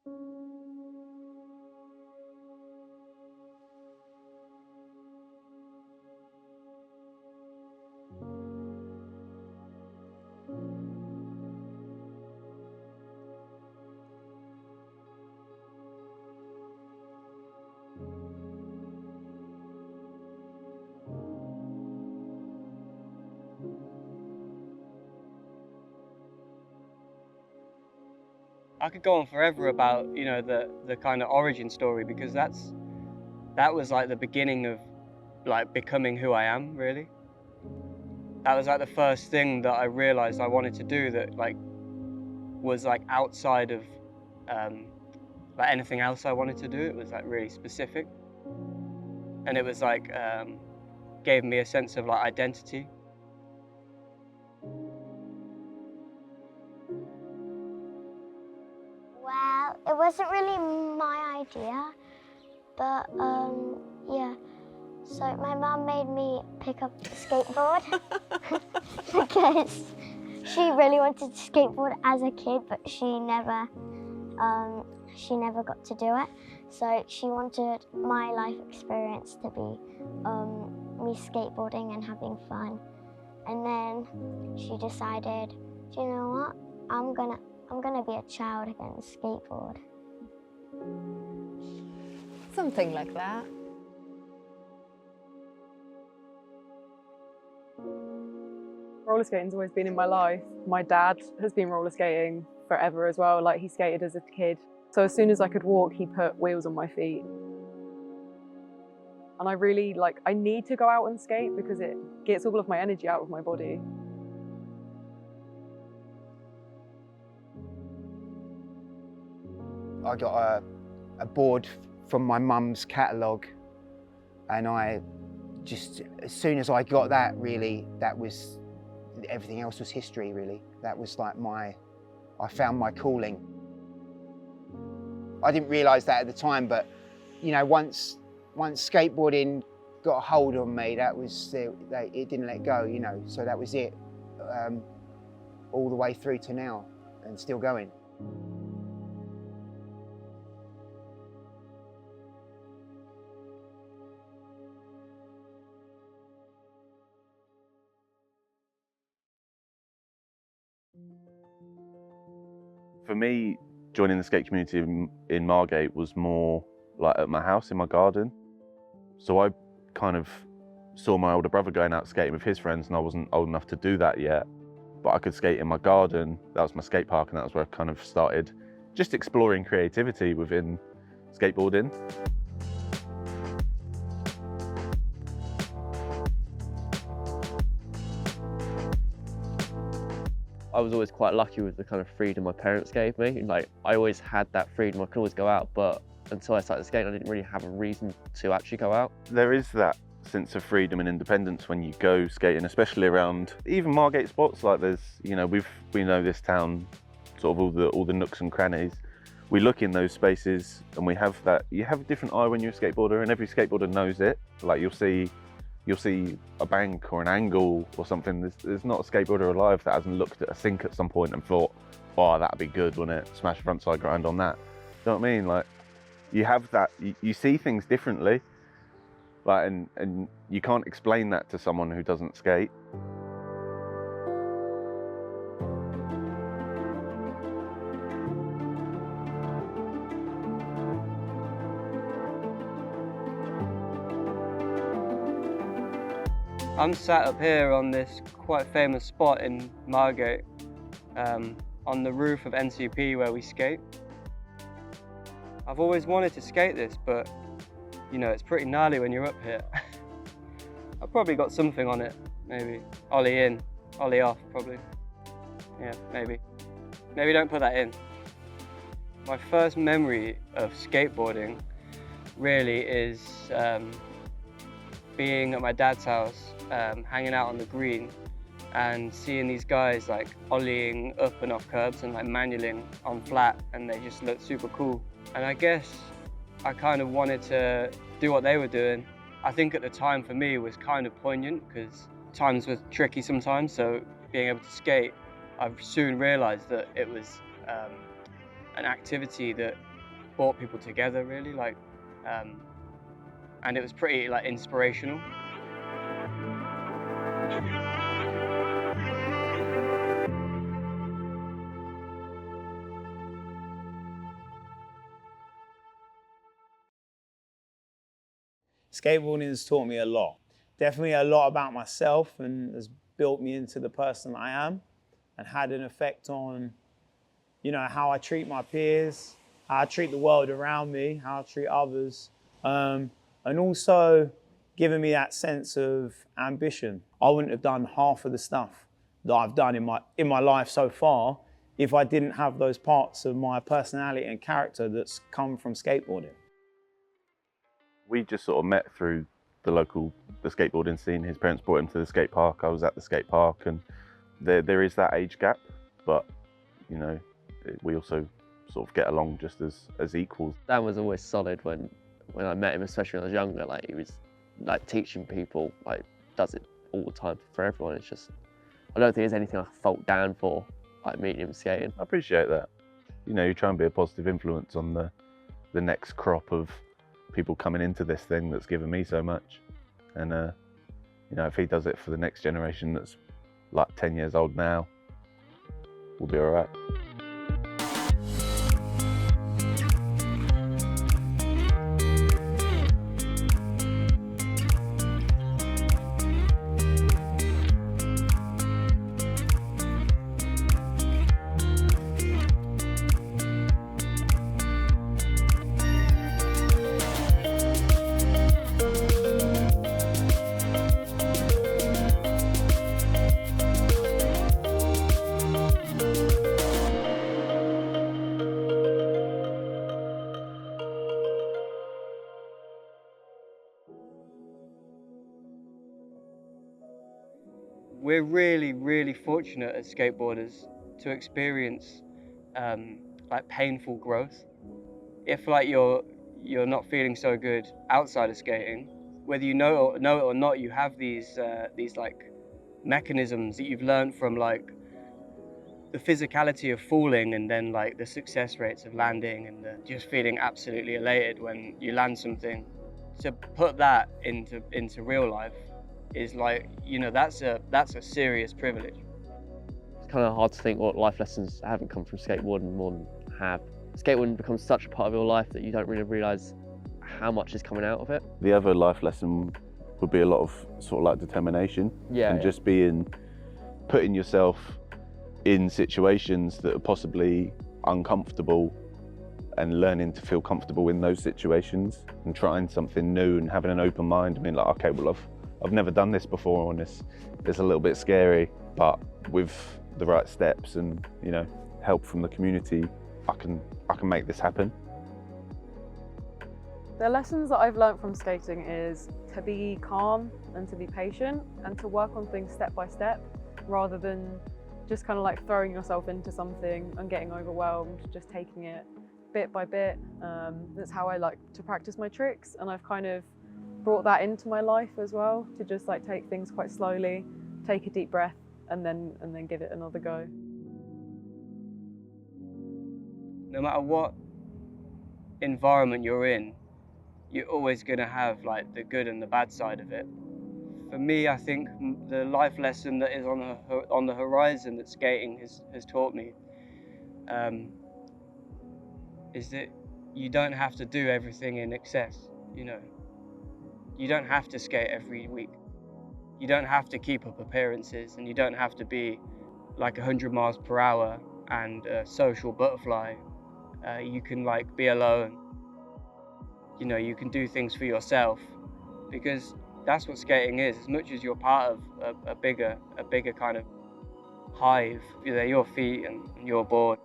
I could go on forever about, you know, the kind of origin story, because that was like the beginning of like becoming who I am, really. That was like the first thing that I realized I wanted to do, that like was like outside of like anything else I wanted to do. It was like really specific, and it was like gave me a sense of like identity. Well, it wasn't really my idea, but yeah. So my mum made me pick up the skateboard because she really wanted to skateboard as a kid, but she never got to do it. So she wanted my life experience to be me skateboarding and having fun. And then she decided, do you know what? I'm gonna be a child again and skateboard. Something like that. Roller skating's always been in my life. My dad has been roller skating forever as well. Like, he skated as a kid. So as soon as I could walk, he put wheels on my feet. And I really, I need to go out and skate because it gets all of my energy out of my body. I got a board from my mum's catalogue, and I just, as soon as I got that, really, that was, everything else was history, really. That was like I found my calling. I didn't realise that at the time, but you know, once skateboarding got a hold on me, that was, it didn't let go, you know, so that was it, all the way through to now, and still going. For me, joining the skate community in Margate was more like at my house, in my garden. So I kind of saw my older brother going out skating with his friends, and I wasn't old enough to do that yet. But I could skate in my garden. That was my skate park, and that was where I kind of started just exploring creativity within skateboarding. I was always quite lucky with the kind of freedom my parents gave me. Like, I always had that freedom. I could always go out, but until I started skating, I didn't really have a reason to actually go out. There is that sense of freedom and independence when you go skating, especially around even Margate spots. Like, there's, you know, we know this town, sort of all the nooks and crannies. We look in those spaces and we have that, you have a different eye when you're a skateboarder, and every skateboarder knows it. Like, you'll see a bank or an angle or something. There's not a skateboarder alive that hasn't looked at a sink at some point and thought, oh, that'd be good, wouldn't it? Smash frontside grind on that. You know what I mean? Like, you have that, you see things differently. Like, and you can't explain that to someone who doesn't skate. I'm sat up here on this quite famous spot in Margate, on the roof of NCP where we skate. I've always wanted to skate this, but you know, it's pretty gnarly when you're up here. I've probably got something on it, maybe. Ollie in, ollie off, probably. Yeah, maybe. Maybe don't put that in. My first memory of skateboarding really is being at my dad's house, hanging out on the green and seeing these guys like ollieing up and off curbs and like manualing on flat, and they just looked super cool. And I guess I kind of wanted to do what they were doing. I think at the time for me it was kind of poignant because times were tricky sometimes, so being able to skate, I've soon realised that it was an activity that brought people together really, like, and it was pretty like inspirational. Skateboarding has taught me a lot. Definitely a lot about myself and has built me into the person I am and had an effect on, you know, how I treat my peers, how I treat the world around me, how I treat others, and also given me that sense of ambition. I wouldn't have done half of the stuff that I've done in my life so far if I didn't have those parts of my personality and character that's come from skateboarding. We just sort of met through the skateboarding scene. His parents brought him to the skate park. I was at the skate park, and there is that age gap, but you know, we also sort of get along just as equals. Dan was always solid when I met him, especially when I was younger. Like, he was like teaching people, like does it all the time for everyone. It's just, I don't think there's anything I fault Dan for, like meeting him skating. I appreciate that. You know, you try and be a positive influence on the next crop of people coming into this thing that's given me so much. And you know, if he does it for the next generation that's like 10 years old now, we'll be all right. We're really, really fortunate as skateboarders to experience like painful growth. If like you're not feeling so good outside of skating, whether you know it or not, you have these like mechanisms that you've learned from like the physicality of falling, and then like the success rates of landing, and just feeling absolutely elated when you land something. To put that into real life is like, you know, that's a serious privilege. It's kind of hard to think what life lessons haven't come from skateboarding more than have. Skateboarding becomes such a part of your life that you don't really realise how much is coming out of it. The other life lesson would be a lot of sort of like determination, and just putting yourself in situations that are possibly uncomfortable and learning to feel comfortable in those situations and trying something new and having an open mind. I mean, like, okay, well, I've never done this before, and it's a little bit scary, but with the right steps and, you know, help from the community, I can make this happen. The lessons that I've learnt from skating is to be calm and to be patient and to work on things step by step rather than just kind of like throwing yourself into something and getting overwhelmed, just taking it bit by bit. That's how I like to practice my tricks, and I've kind of brought that into my life as well, to just like take things quite slowly, take a deep breath, and then give it another go. No matter what environment you're in, you're always going to have like the good and the bad side of it. For me, I think the life lesson that is on the horizon that skating has taught me is that you don't have to do everything in excess, you know. You don't have to skate every week. You don't have to keep up appearances, and you don't have to be like 100 miles per hour and a social butterfly. You can like be alone. You know, you can do things for yourself, because that's what skating is. As much as you're part of a bigger kind of hive, they're your feet and your board.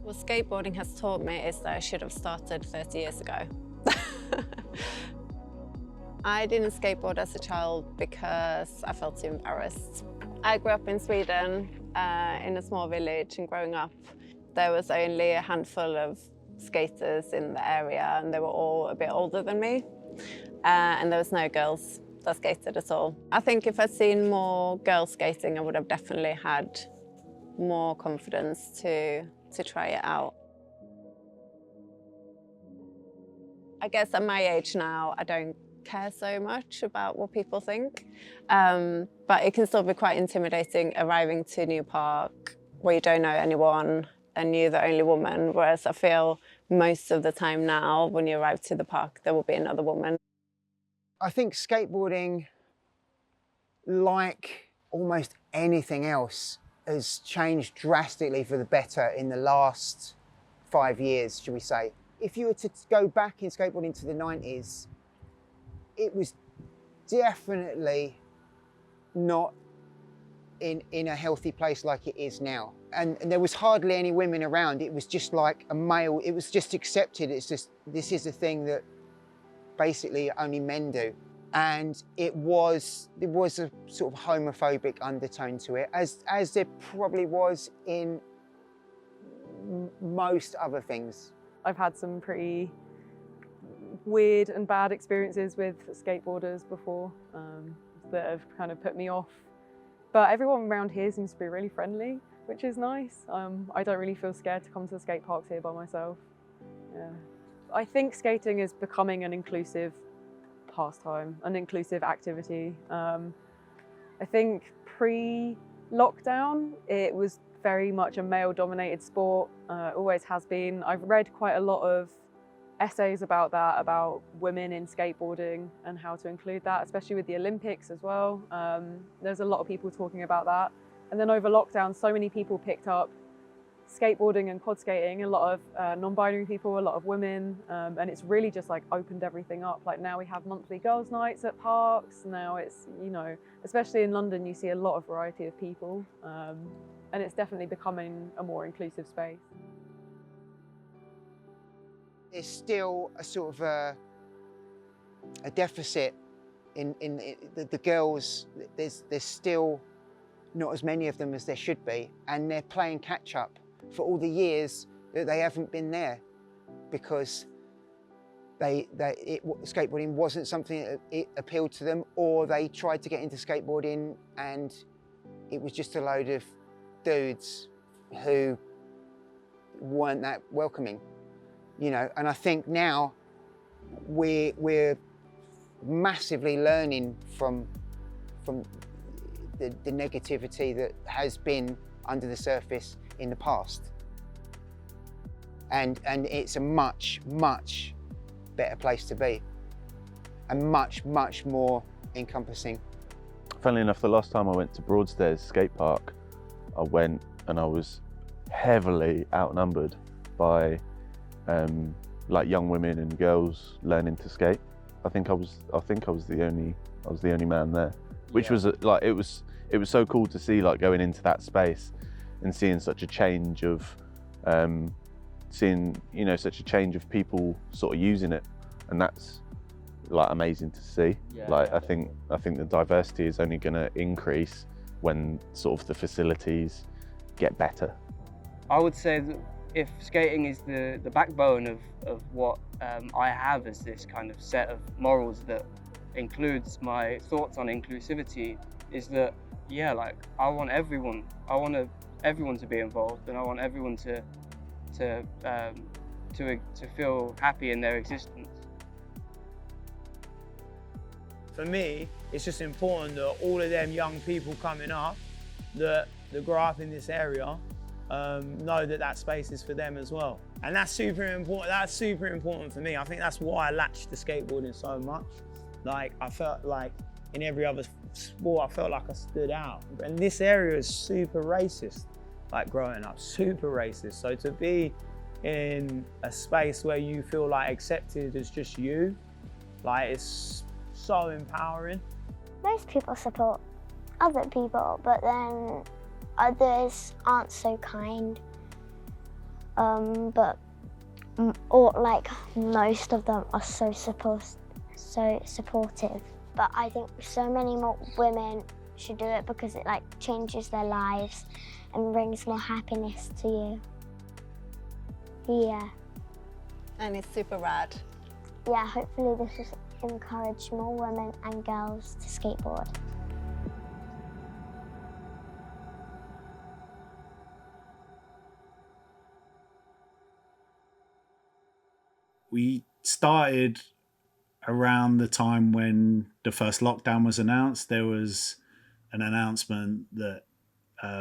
What skateboarding has taught me is that I should have started 30 years ago. I didn't skateboard as a child because I felt too embarrassed. I grew up in Sweden, in a small village, and growing up, there was only a handful of skaters in the area, and they were all a bit older than me. And there was no girls that skated at all. I think if I'd seen more girls skating, I would have definitely had more confidence to try it out. I guess at my age now, I don't care so much about what people think. But it can still be quite intimidating arriving to a new park where you don't know anyone and you're the only woman, whereas I feel most of the time now, when you arrive to the park, there will be another woman. I think skateboarding, like almost anything else, has changed drastically for the better in the last 5 years, should we say. If you were to go back in skateboarding to the 90s, it was definitely not in a healthy place like it is now. And there was hardly any women around. It was just like a male, it was just accepted. It's just, this is a thing that basically only men do. And there was a sort of homophobic undertone to it, as there probably was in most other things. I've had some pretty weird and bad experiences with skateboarders before that have kind of put me off. But everyone around here seems to be really friendly, which is nice. I don't really feel scared to come to the skate parks here by myself. Yeah. I think skating is becoming an inclusive pastime, an inclusive activity. I think pre-lockdown, it was very much a male-dominated sport, always has been. I've read quite a lot of essays about that, about women in skateboarding and how to include that, especially with the Olympics as well. There's a lot of people talking about that. And then over lockdown, so many people picked up skateboarding and quad skating, a lot of non-binary people, a lot of women, and it's really just like opened everything up. Like now we have monthly girls' nights at parks. Now it's, you know, especially in London, you see a lot of variety of people, and it's definitely becoming a more inclusive space. There's still a sort of a deficit in the girls. There's still not as many of them as there should be, and they're playing catch up for all the years that they haven't been there, because skateboarding wasn't something that it appealed to them, or they tried to get into skateboarding and it was just a load of dudes who weren't that welcoming, you know. And I think now we're massively learning from the negativity that has been under the surface in the past. And it's a much, much better place to be, and much, much more encompassing. Funnily enough, the last time I went to Broadstairs skate park, I went and I was heavily outnumbered by like young women and girls learning to skate. I think I was the only man there, which was like, it was so cool to see, like going into that space and seeing such a change of such a change of people sort of using it, and that's like amazing to see. Yeah, like I think the diversity is only going to increase when sort of the facilities get better. I would say that if skating is the backbone of what I have as this kind of set of morals that includes my thoughts on inclusivity, is that, yeah, like I want everyone to be involved, and I want everyone to feel happy in their existence. For me, it's just important that all of them young people coming up that grow up in this area know that space is for them as well. And that's super important. That's super important for me. I think that's why I latched to skateboarding so much. Like, I felt like in every other sport, I felt like I stood out. And this area is super racist, like growing up, super racist. So to be in a space where you feel like accepted as just you, like it's so empowering. Most people support other people, but then others aren't so kind. But most of them are so supportive. But I think so many more women should do it, because it like changes their lives and brings more happiness to you. Yeah. And it's super rad. Yeah, hopefully this will encourage more women and girls to skateboard. We started around the time when the first lockdown was announced. There was an announcement that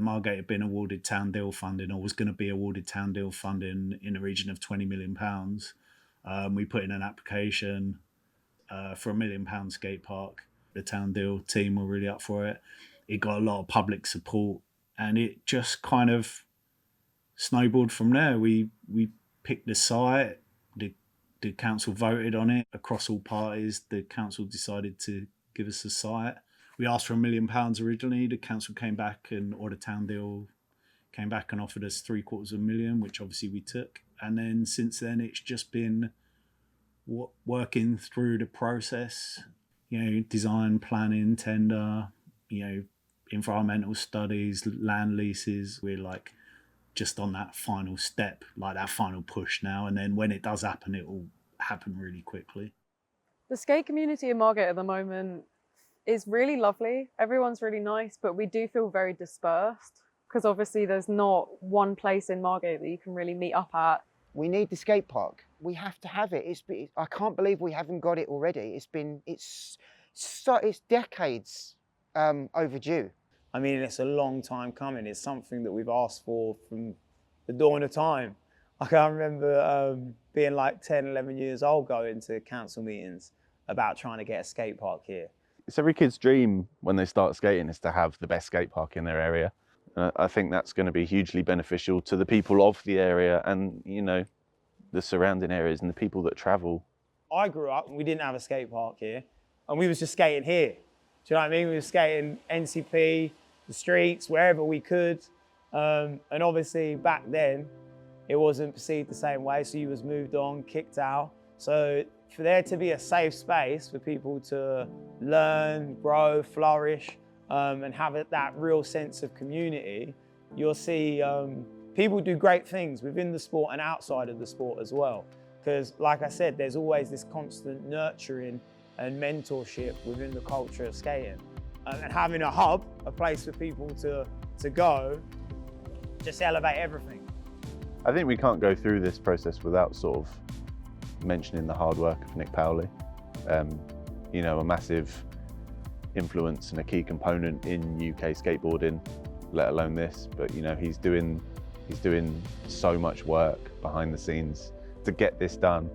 Margate had been awarded town deal funding, or was going to be awarded town deal funding in the region of £20 million. We put in an application for £1 million skate park. The town deal team were really up for it. It got a lot of public support, and it just kind of snowballed from there. We picked the site. The council voted on it across all parties. The council decided to give us the site. We asked for £1 million originally. The council came back or the town deal came back and offered us £750,000, which obviously we took. And then since then, it's just been working through the process, design, planning, tender, environmental studies, land leases. We're like just on that final step, like that final push now. And then when it does happen, it will happen really quickly. The skate community in Margate at the moment is really lovely. Everyone's really nice, but we do feel very dispersed because obviously there's not one place in Margate that you can really meet up at. We need the skate park. We have to have it. I can't believe we haven't got it already. It's decades overdue. I mean, it's a long time coming. It's something that we've asked for from the dawn of time. I can remember being like 10, 11 years old, going to council meetings about trying to get a skate park here. It's every kid's dream when they start skating is to have the best skate park in their area. I think that's going to be hugely beneficial to the people of the area and, the surrounding areas and the people that travel. I grew up and we didn't have a skate park here, and we was just skating here. Do you know what I mean? We were skating NCP, the streets, wherever we could. And obviously back then, it wasn't perceived the same way, so you was moved on, kicked out. So for there to be a safe space for people to learn, grow, flourish, and have that real sense of community, you'll see people do great things within the sport and outside of the sport as well. Because like I said, there's always this constant nurturing and mentorship within the culture of skating. And having a hub, a place for people to go, just elevate everything. I think we can't go through this process without sort of mentioning the hard work of Nick Powley. A massive influence and a key component in UK skateboarding, let alone this. But he's doing so much work behind the scenes to get this done.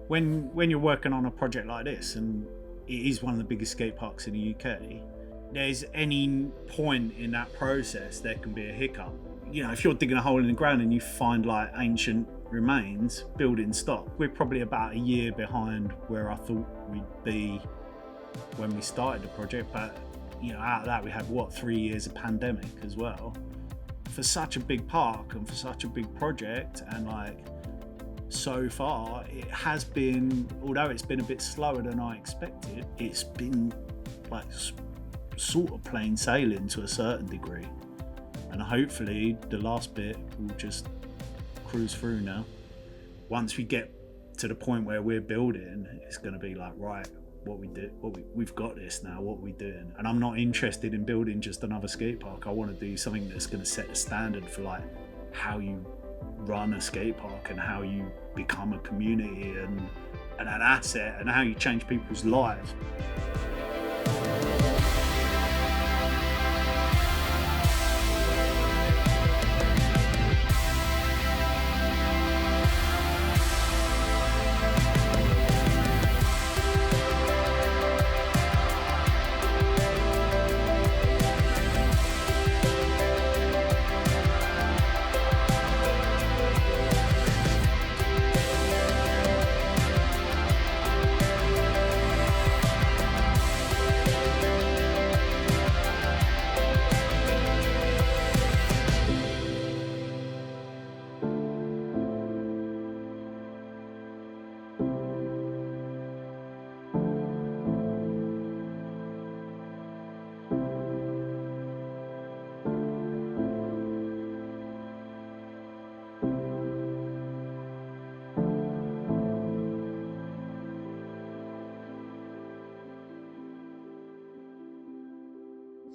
When you're working on a project like this, and it is one of the biggest skate parks in the UK, there's any point in that process there can be a hiccup. If you're digging a hole in the ground and you find like ancient remains, building stock, we're probably about a year behind where I thought we'd be when we started the project. But out of that we had 3 years of pandemic as well. For such a big park and for such a big project, and so far it has been, although it's been a bit slower than I expected, it's been sort of plain sailing to a certain degree. And hopefully the last bit will just cruise through now. Once we get to the point where we're building, it's going to be right, we've got this now, what are we doing? And I'm not interested in building just another skate park. I want to do something that's going to set the standard for how you run a skate park and how you become a community and an asset and how you change people's lives.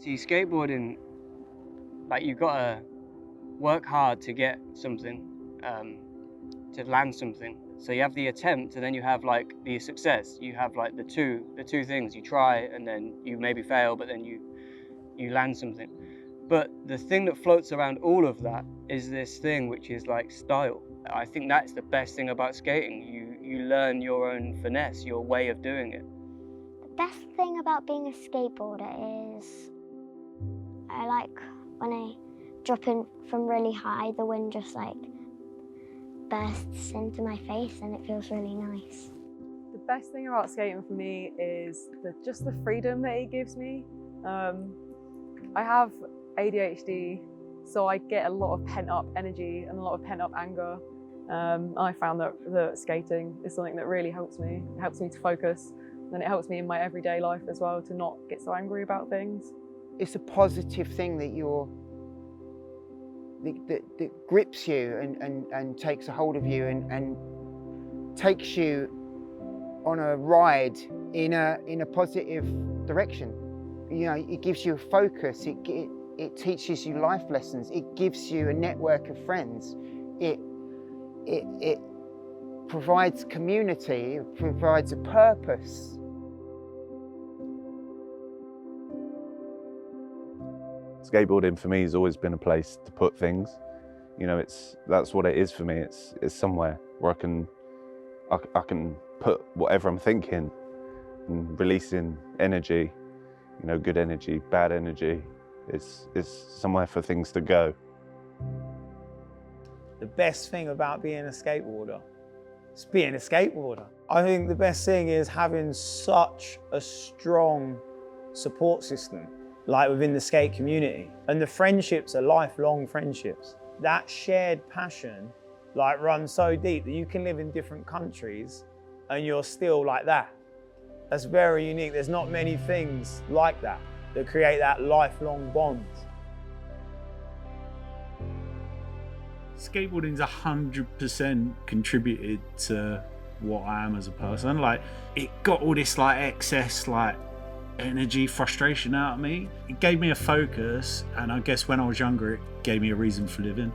See, skateboarding, you've got to work hard to get something. to land something. So you have the attempt, and then you have like the success. You have like the two things. You try, and then you maybe fail, but then you land something. But the thing that floats around all of that is this thing which is like style. I think that's the best thing about skating. You learn your own finesse, your way of doing it. The best thing about being a skateboarder is I like when I drop in from really high, the wind just like bursts into my face and it feels really nice. The best thing about skating for me is just the freedom that it gives me. I have ADHD, so I get a lot of pent-up energy and a lot of pent-up anger. I found that skating is something that really helps me. It helps me to focus, and it helps me in my everyday life as well to not get so angry about things. It's a positive thing that that grips you and takes a hold of you and takes you on a ride in a positive direction. You know, it gives you a focus. It teaches you life lessons. It gives you a network of friends. It provides community. It provides a purpose. Skateboarding for me has always been a place to put things. You know, that's what it is for me. It's somewhere where I can put whatever I'm thinking and releasing energy. You know, good energy, bad energy. It's somewhere for things to go. The best thing about being a skateboarder is being a skateboarder. I think the best thing is having such a strong support system, like within the skate community. And the friendships are lifelong friendships. That shared passion like runs so deep that you can live in different countries and you're still like that. That's very unique. There's not many things like that create that lifelong bond. Skateboarding's 100% contributed to what I am as a person. Like, it got all this like excess like energy, frustration out of me. It gave me a focus, and I guess when I was younger, it gave me a reason for living.